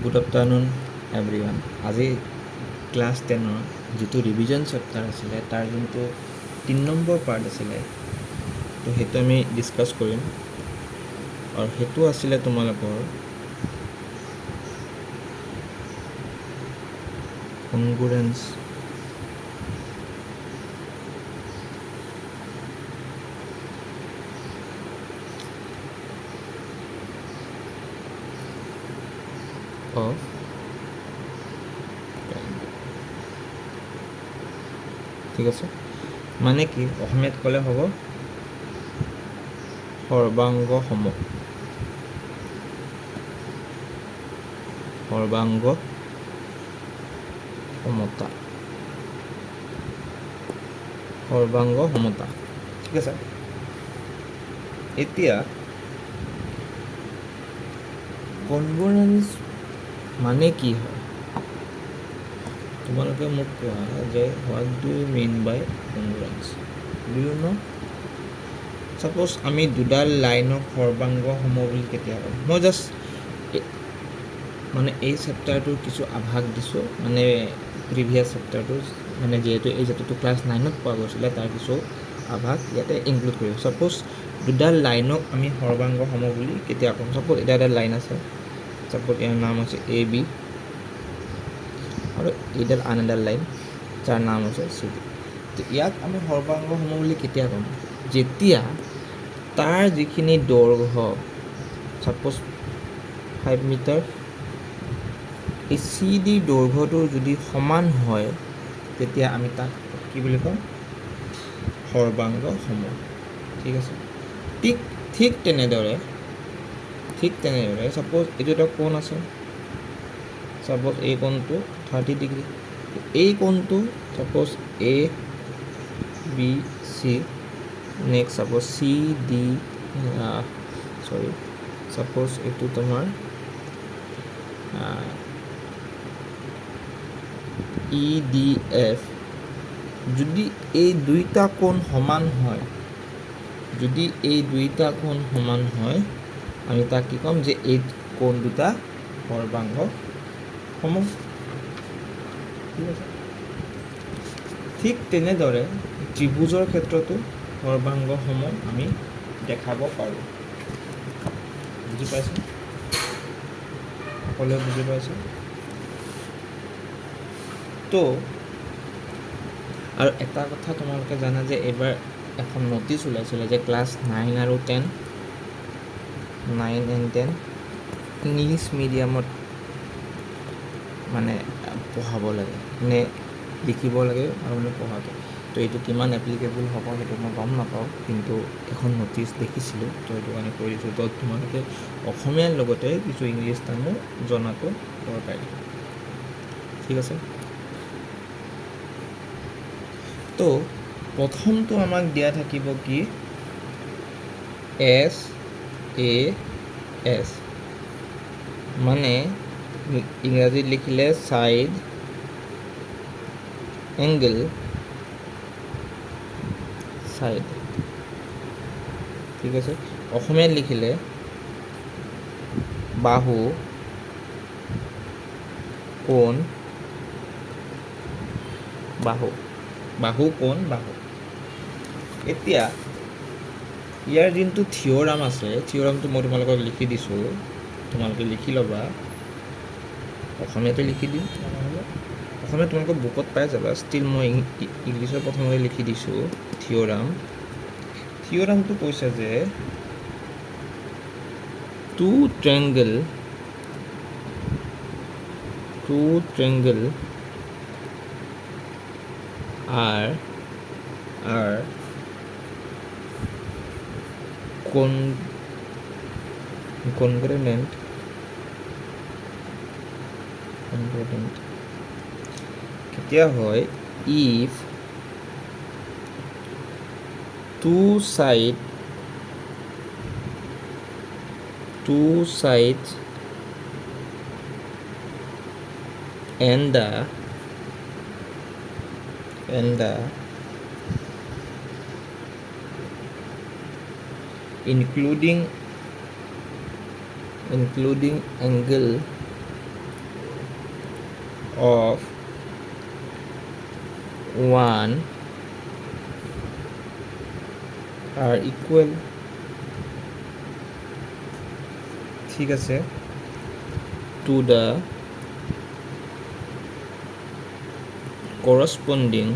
Good afternoon everyone. আজি class 10ৰ যিটো revision chapter আছিলে তাৰ যোনটো 3 নম্বৰ পাৰ্ট আছিলে তো সেইটো আমি ডিছকাছ কৰিম আৰু সেইটো আছিলে তোমালোকৰ কনগ্ৰুৱেন্স অফ ঠিক আছে, মানে কি অসমীয়াত ক'লে হ'ব সৰ্বাংগ সমতা ঠিক আছে। এতিয়া কনগ্ৰুৱেন্স মানে কি হয় তোমালোকে মোক কোৱা যে what do you mean by congruence? Do you know? Suppose আমি দুডাল লাইনক সৰ্বাংগ সম বুলি কেতিয়া ক'ম? মই জাষ্ট মানে এই চেপ্টাৰটোৰ কিছু আভাস দিছোঁ, মানে প্ৰিভিয়াছ চেপ্টাৰটোৰ, মানে যিহেতু এই যিটো ক্লাছ 9ত পোৱা গৈছিলে তাৰ কিছু আভাস ইয়াতে ইনক্লুড কৰিম। ছাপ'জ দুডাল লাইনক আমি সৰ্বাংগ সম বুলি কেতিয়া ক'ম? ছাপ'জ এতিয়া এটা লাইন আছে, ছাপ'জ ইয়াৰ নাম হৈছে এ বি আৰু এইডাল আন এডাল লাইন যাৰ নাম হৈছে চি ডি। তো ইয়াক আমি সৰ্বাংগ সম বুলি কেতিয়া ক'ম? যেতিয়া তাৰ যিখিনি দৈৰ্ঘ্য ছাপ'জ 5 মিটাৰ, এই চি ডি দৈৰ্ঘ্যটো যদি সমান হয় তেতিয়া আমি তাক কি বুলি ক'ম? সৰ্বাংগ সম। ঠিক আছে। ঠিক তেনেদৰে ছাপ'জ এইটো এটা কোণ আছে, ছাপ'জ এই কোণটো 30 ডিগ্ৰী, এই কোণটো suppose A B C, next suppose C D suppose এইটো তোমাৰ ই ডি এফ। যদি এই দুইটা কোণ সমান হয়, আমি তাক কি ক'ম? যে এই কোণ দুটা সৰ্বাংগ সম। ঠিক আছে। ঠিক তেনেদৰে ত্ৰিভুজৰ ক্ষেত্ৰতো সৰ্বাংগ সম আমি দেখাব পাৰোঁ। বুজি পাইছে? সকলোৱে বুজি পাইছে? তো আৰু এটা কথা তোমালোকে জানা যে এইবাৰ এখন ন'টিচ ওলাইছিলে যে ক্লাছ 9 আৰু 10 ইংলিছ মিডিয়ামত মানে পঢ়াব লাগে, মানে লিখিব লাগে আৰু মানে পঢ়াটো। তো এইটো কিমান এপ্লিকেবল হ'ব সেইটো মই গম নাপাওঁ, কিন্তু এখন ন'টিচ দেখিছিলোঁ, তো সেইটো কাৰণে কৈ দিছোঁ। তো তোমালোকে অসমীয়াৰ লগতে কিছু ইংলিছ টাৰ্মো জনাটো দৰকাৰী। ঠিক আছে। তো প্ৰথমটো আমাক দিয়া থাকিব কি? এছ এ এছ, মানে ইংৰাজীত লিখিলে ছাইড এংগেল ছাইড। ঠিক আছে। অসমীয়াত লিখিলে বাহু কোণ বাহু। এতিয়া ইয়াৰ যোনটো থিয়ৰাম আছে, থিয়ৰামটো মই তোমালোকক লিখি দিছোঁ, তোমালোকে লিখি ল'বা। অসমীয়াতে লিখি দিম, অসমীয়া তোমালোকৰ বুকত পাই যাবা, ষ্টিল মই ইংলিছত প্ৰথমতে লিখি দিছোঁ। থিয়ৰামটো কৈছে যে টু ট্ৰেংগল are congruent কেতিয়া হয়? if two sides and the including angle of one are equal, ঠিক আছে, to the corresponding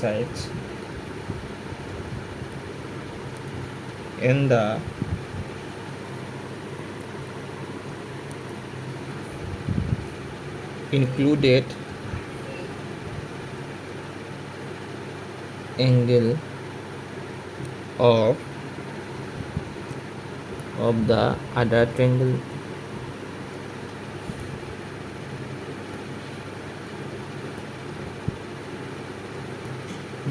sides in the included angle of the other triangle.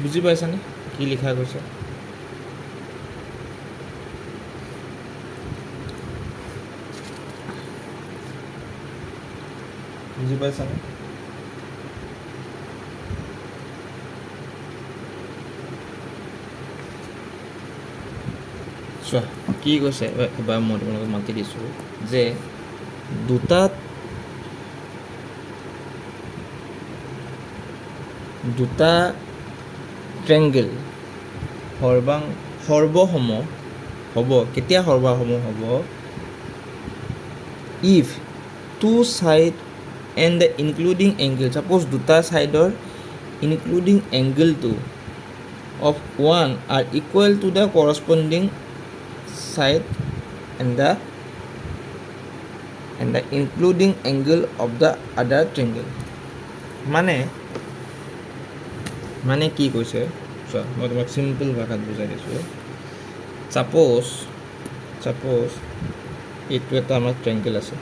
বুজি পাইছানে কি লিখা গৈছে? বুজি পাইছানে? চোৱা কি কৈছে, এবাৰ মই তোমালোকক মাতি দিছোঁ যে দুটা ট্ৰেংগল সৰ্বসম হ'ব। কেতিয়া সৰ্বসম হ'ব? If two side and the including angle, suppose দুটা ছাইডৰ ইনক্লুডিং এংগলটো of one are equal to the corresponding side and the including angle of the other triangle. মানে কি কৈছে চোৱা, মই তোমাক চিম্পল ভাষাত বুজাই দিছোঁ। ছাপ'জ এইটো এটা আমাৰ ট্ৰেংগল আছে।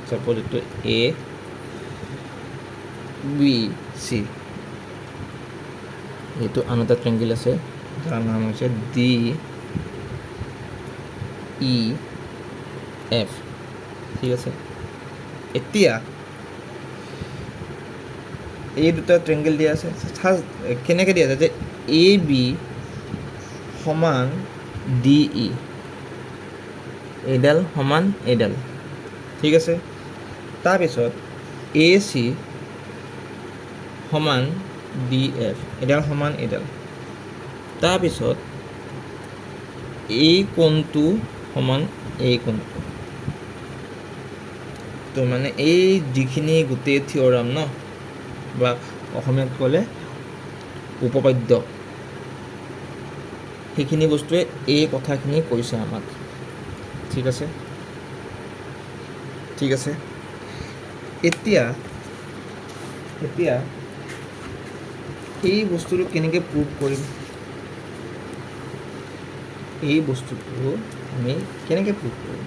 ছাপ'জ এইটো এ বি চি, এইটো আন এটা ট্ৰেংগল আছে যাৰ নাম হৈছে ডি ই এফ, ঠিক আছে। এতিয়া এই দুটা ট্ৰেংগল দিয়া আছে। কেনেকৈ দিয়া আছে যে এ বি সমান ডি ই, এইডাল সমান এইডাল, ঠিক আছে। তাৰপিছত এ চি সমান ডি এফ, এডাল সমান এডাল। তাৰপিছত এই কোণটো সমান এই কোণটো। তো মানে এই যিখিনি গোটেই থিয়ৰাম ন, বা অসমীয়াত ক'লে উপপাদ্য, সেইখিনি বস্তুৱে এই কথাখিনি কৈছে আমাক, ঠিক আছে। এতিয়া এই বস্তুটো কেনেকৈ প্ৰুভ কৰিম? এই বস্তুটো আমি কেনেকৈ প্ৰুভ কৰিম?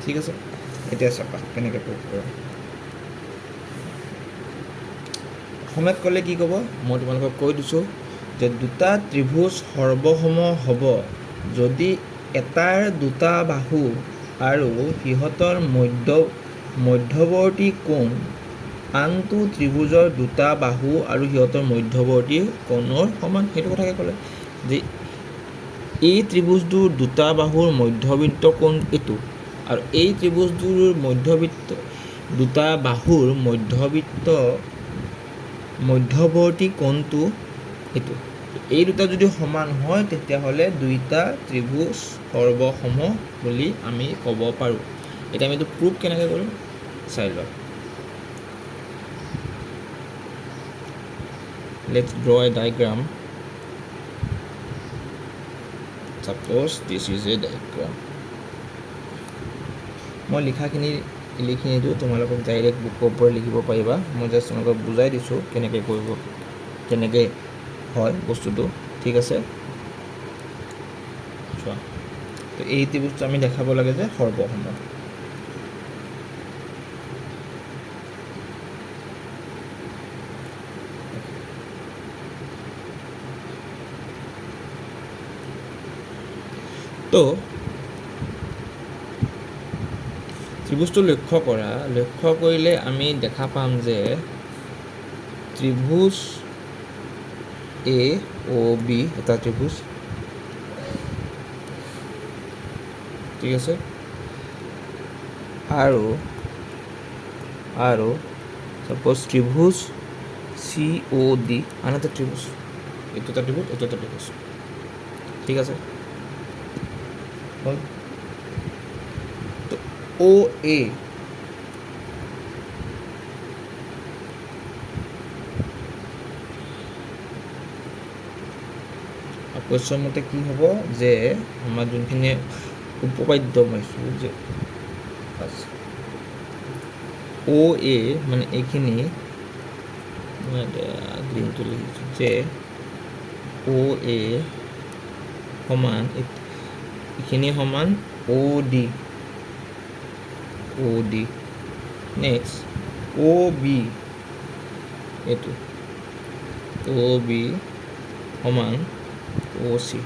ঠিক আছে, এতিয়া চাবা কেনেকৈ প্ৰুভ কৰিম। অসমীয়াত ক'লে কি ক'ব? মই তোমালোকক কৈ দিছোঁ যে দুটা ত্ৰিভুজ সৰ্বসম হ'ব যদি এটাৰ দুটা বাহু আৰু সিহঁতৰ মধ্যৱৰ্তী কোণ আনটো ত্ৰিভুজৰ দুটা বাহু আৰু সিহঁতৰ মধ্যৱৰ্তী কোণৰ সমান। সেইটো কথাকে ক'লে যে এই ত্ৰিভুজটোৰ দুটা বাহুৰ মধ্যবৃত্ত কোণ এইটো, আৰু এই ত্ৰিভুজটোৰ দুটা বাহুৰ মধ্যৱৰ্তী কোণটো এইটো। এই দুটা যদি সমান হয় তেতিয়াহ'লে দুইটা ত্ৰিভুজ সৰ্বসম বুলি আমি ক'ব পাৰোঁ। এতিয়া আমি এইটো প্ৰুভ কেনেকৈ কৰিম চাই লোৱা। Let's draw a diagram. Suppose this is a diagram. মই লিখিনিটো তোমালোকক ডাইৰেক্ট বুকৰ পৰা লিখিব পাৰিবা। মই জাষ্ট তোমালোকক বুজাই দিছোঁ কেনেকৈ হয় বস্তুটো, ঠিক আছে। চোৱা, তো এই ত্ৰিভুজটো আমি দেখাব লাগে যে সৰ্বসম। তো ত্ৰিভুজটো লক্ষ্য কৰা, লক্ষ্য কৰিলে আমি দেখা পাম যে ত্ৰিভুজ এ অ' বি এটা ত্ৰিভুজ, ঠিক আছে, আৰু সাপোজ ত্ৰিভুজ চি অ' ডি আন এটা ত্ৰিভুজ, এইটো এটা ত্ৰিভুজ, এইটো এটা ত্ৰিভুজ, ঠিক আছে। হ'ল তো অ' এ কোৱেশ্যন মতে কি হ'ব যে আমাৰ যোনখিনি উপপাদ্য পাইছোঁ যে অ' এ মানে এইখিনি গ্ৰীণটো লিখিছোঁ যে অ' এ সমান এইখিনি সমান অ' ডি, নেক্সট অ' বি, এইটো অ' বি সমান অ' চি,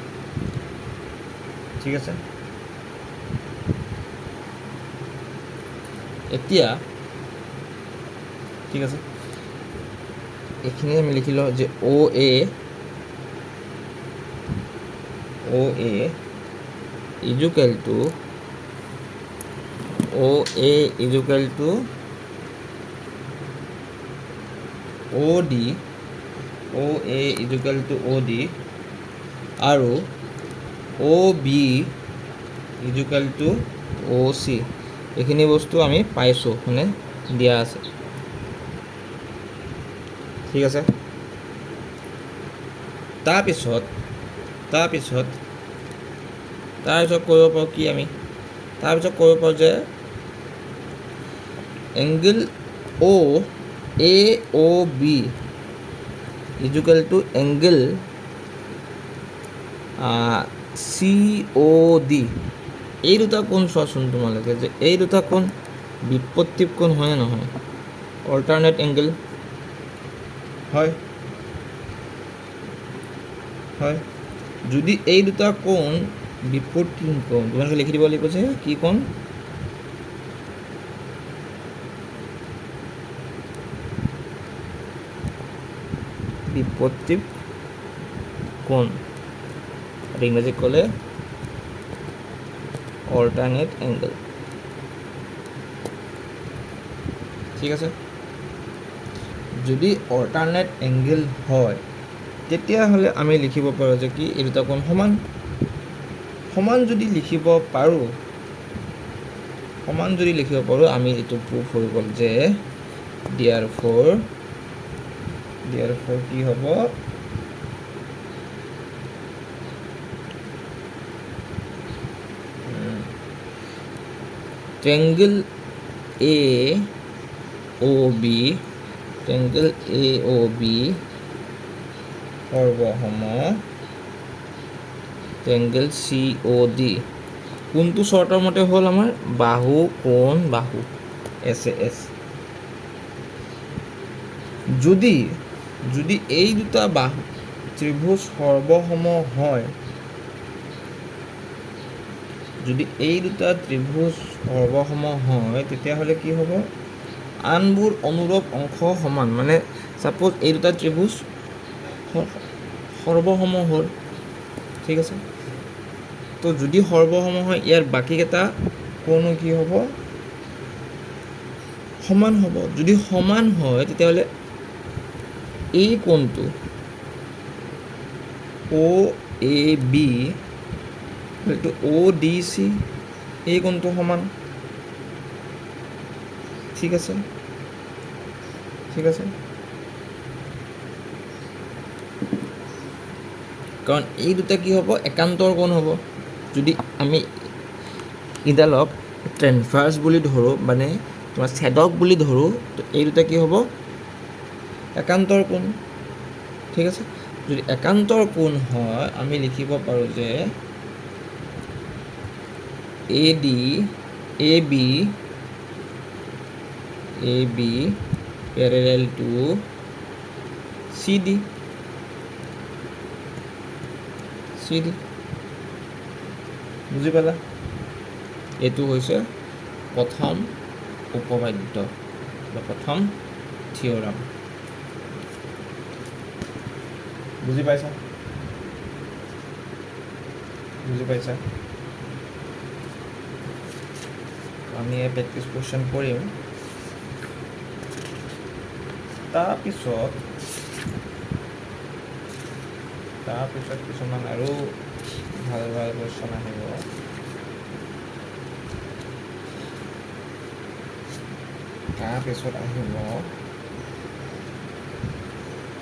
ঠিক আছে। এতিয়া ঠিক আছে, এইখিনি আমি লিখি লওঁ যে অ' এ ইজুকেল টু অ' এ ইজুকেল টু অ' ডি, অ' এ ইজুকেল টু অ' ডি আৰু অ' বি ইজুকেল টু অ' চি, এইখিনি বস্তু আমি পাইছোঁ মানে দিয়া আছে, ঠিক আছে। তাৰপিছত কৰিব পাৰোঁ কি আমি, তাৰপিছত কৰিব পাৰোঁ যে angle O' A O' B equal to angle C O' D, এই দুটা কোণ চোৱাচোন তোমালোকে যে এই দুটা কোণ বিপত্তিক কোণ হয়নে নহয়, অল্টাৰনেট এংগল হয়, যদি এই দুটা কোণ বিপত্তিক কোণ, তোমালোকে লিখি দিব লাগিব যে কি কোণ, বিপত্তিক কোণ, ইংৰাজীত ক'লে অল্টাৰনেট এংগল, ঠিক আছে। যদি অল্টাৰনেট এংগল হয় তেতিয়াহ'লে আমি লিখিব পাৰোঁ যে কি এই দুটা কোণ সমান যদি লিখিব পাৰোঁ, আমি এইটো প্ৰুফ হৈ গ'ল যে দিয়াৰ ফৰ কি হ'ব, ট্ৰেংগল এ O' B সৰ্বসম ট্ৰেংগল C O' D, কোনটো চৰ্তৰ মতে হ'ল আমাৰ বাহু কোণ বাহু এছ এ এছ, যদি এই দুটা বাহু ত্ৰিভুজ সৰ্বসম হয়, তেতিয়াহ'লে কি হ'ব, আনবোৰ অনুৰূপ অংশ সমান, মানে ছাপ'জ এই দুটা ত্ৰিভুজ সৰ্বসম হ'ল, ঠিক আছে। তো যদি সৰ্বসম হয় ইয়াৰ বাকীকেইটা কোণো কি হ'ব, সমান হ'ব। যদি সমান হয় তেতিয়াহ'লে এই কোণটো অ' A B O' D C, এই কোণটো সমান, ঠিক আছে। কাৰণ এই দুটা কি হ'ব, একান্তৰ কোণ হ'ব। যদি আমি ইডালক ট্ৰেন্সভাৰ্চ বুলি ধৰোঁ, মানে তোমাৰ ছেদক বুলি ধৰোঁ, তো এই দুটা কি হ'ব, একান্তৰ কোণ, ঠিক আছে। যদি একান্তৰ কোণ হয় আমি লিখিব পাৰোঁ যে A B parallel to C D, বুজি পালা, এইটো হৈছে প্ৰথম উপপাদ্য বা প্ৰথম থিয়ৰাম। বুজি পাইছা? আমি এই প্ৰেক্টিছ কুৱেশ্যন কৰিম। তাৰপিছত কিছুমান আৰু ভাল কুৱেশ্যন আহিব। তাৰপিছত আহিব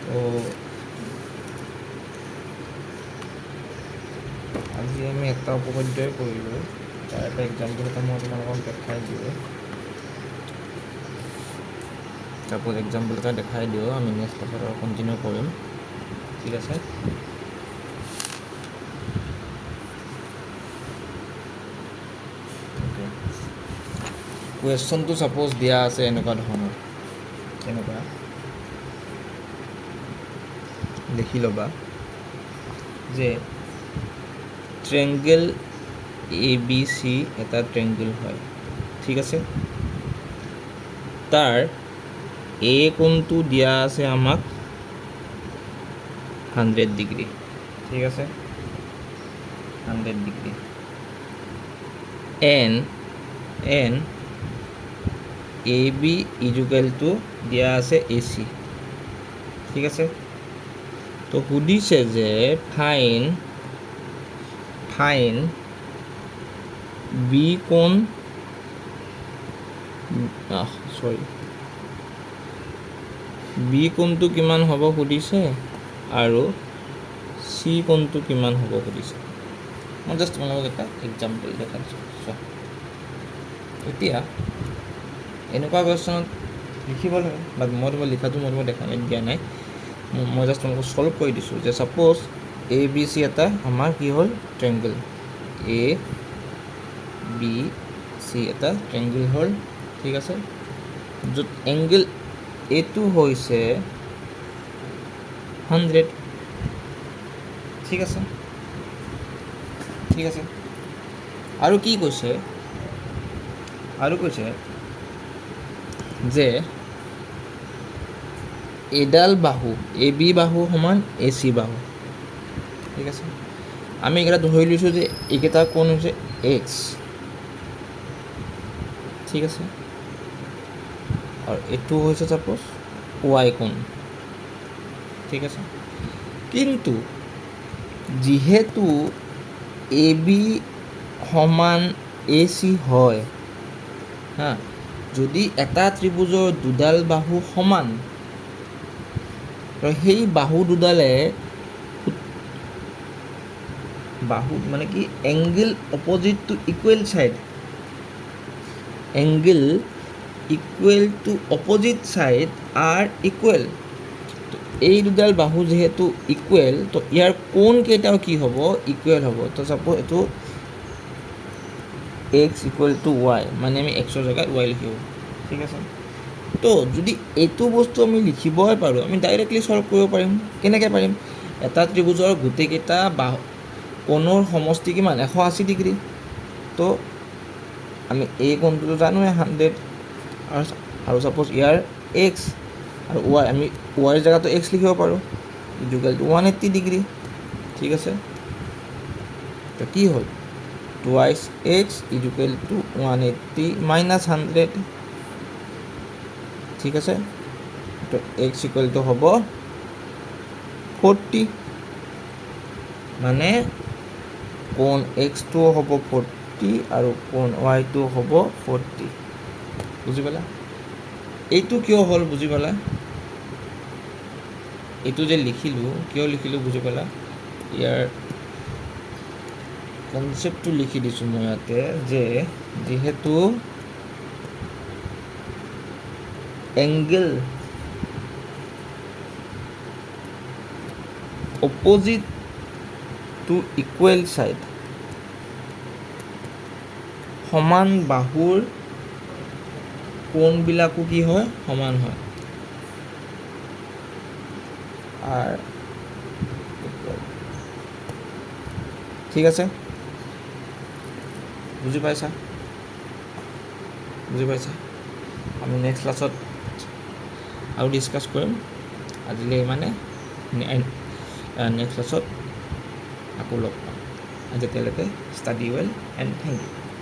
তো আজি আমি এটা উপপাদ্যই কৰিলোঁ। তাৰ এটা এক্সাম্পল এটা মই তোমালোকক দেখাই দিওঁ। চাপোজ এক্সাম্পল এটা দেখাই দিওঁ, আমি নেক্সট ক্লাছত আৰু কণ্টিনিউ কৰিম। ঠিক আছে? কুৱেশ্যনটো চাপোজ দিয়া আছে এনেকুৱা ধৰণৰ, এনেকুৱা লিখি ল'বা যে ট্ৰেংগল ABC এটা ট্ৰেংগল হয়। ঠিক আছে? তাৰ A কোণটো দিয়া আছে আমাক 100 ডিগ্ৰী। ঠিক আছে? 100 degree. N AB equal to দিয়া আছে AC। ঠিক আছে? তো সুধিছে যে ফাইন বি কোণ বি কোণটো কিমান হ'ব সুধিছে আৰু চি কোণটো কিমান হ'ব সুধিছে। মই জাষ্ট তোমালোকক এটা এক্সাম্পল দেখাইছোঁ। চোৱা, এতিয়া এনেকুৱা কুৱেশ্যনত লিখিব লাগে, বাট মই তোমাক লিখাটো মই তোমাক দিয়া নাই। মই জাষ্ট তোমালোকক ছল্ভ কৰি দিছোঁ যে ছাপ'জ ABC এটা আমাৰ কি হ'ল ট্ৰেংগল, ABC এটা ট্ৰেংগল হ'ল। ঠিক আছে? য'ত এংগল এইটো হৈছে 100। ঠিক আছে? আৰু কি কৈছে যে এডাল বাহু AB বাহু সমান AC বাহু। ঠিক আছে? আমি এইকেইটা ধৰি লৈছোঁ যে এইকেইটা কোণ হৈছে X। ঠিক আছে? আৰু এইটো হৈছে ছাপ'জ Y কোণ। ঠিক আছে? কিন্তু যিহেতু AB সমান AC হয়, যদি এটা ত্ৰিভুজৰ দুডাল বাহু সমান, সেই বাহু দুডালে মানে কি angle opposite to equal side, angle equal to opposite side are equal. তো এই দুডাল বাহু যিহেতু ইকুৱেল, তো ইয়াৰ কোণ কেইটাও কি হ'ব ইকুৱেল হ'ব। তো চাপ'জ এইটো X ইকুৱেল টু Y, মানে আমি Xৰ জেগাত Y লিখিব। ঠিক আছে? তো যদি এইটো বস্তু আমি লিখিবই পাৰোঁ, আমি ডাইৰেক্টলি ছল্ভ কৰিব পাৰিম। কেনেকৈ পাৰিম? এটা ত্ৰিভুজৰ গোটেইকেইটা কোণৰ সমষ্টি কিমান 180 ডিগ্ৰী। তো আমি এই কোণটোতো জানোৱে 100, আৰু ছাপ'জ ইয়াৰ X আৰু Y, আমি Yৰ জেগাতো X লিখিব পাৰোঁ, ইকুৱেল টু 180 ডিগ্ৰী। ঠিক আছে? তো কি হ'ল 2x ইকুৱেল টু 180 মাইনাছ 100। ঠিক আছে? তো X ইকুৱেল টু হ'ব 40, মানে কোণ Xটো হ'ব 40 আৰু কোণ Yটো হ'ব 40। বুজি পালা? এইটো কিয় হ'ল বুজি পালা? এইটো যে লিখিলোঁ, কিয় লিখিলোঁ বুজি পালা? ইয়াৰ কনচেপ্টটো লিখি দিছোঁ মই ইয়াতে, যে যিহেতু angle opposite to equal side, সমান বাহুৰ কোণবিলাকো কি হয় সমান হয়। আৰ ঠিক আছে? বুজি পাইছা? বুজি পাইছা আমি নেক্সট ক্লাছত আৰু ডিছকাছ কৰিম আজিলৈ মানে নেক্সট ক্লাছত আকৌ লগ পাম যেতিয়ালৈকে study well and thank U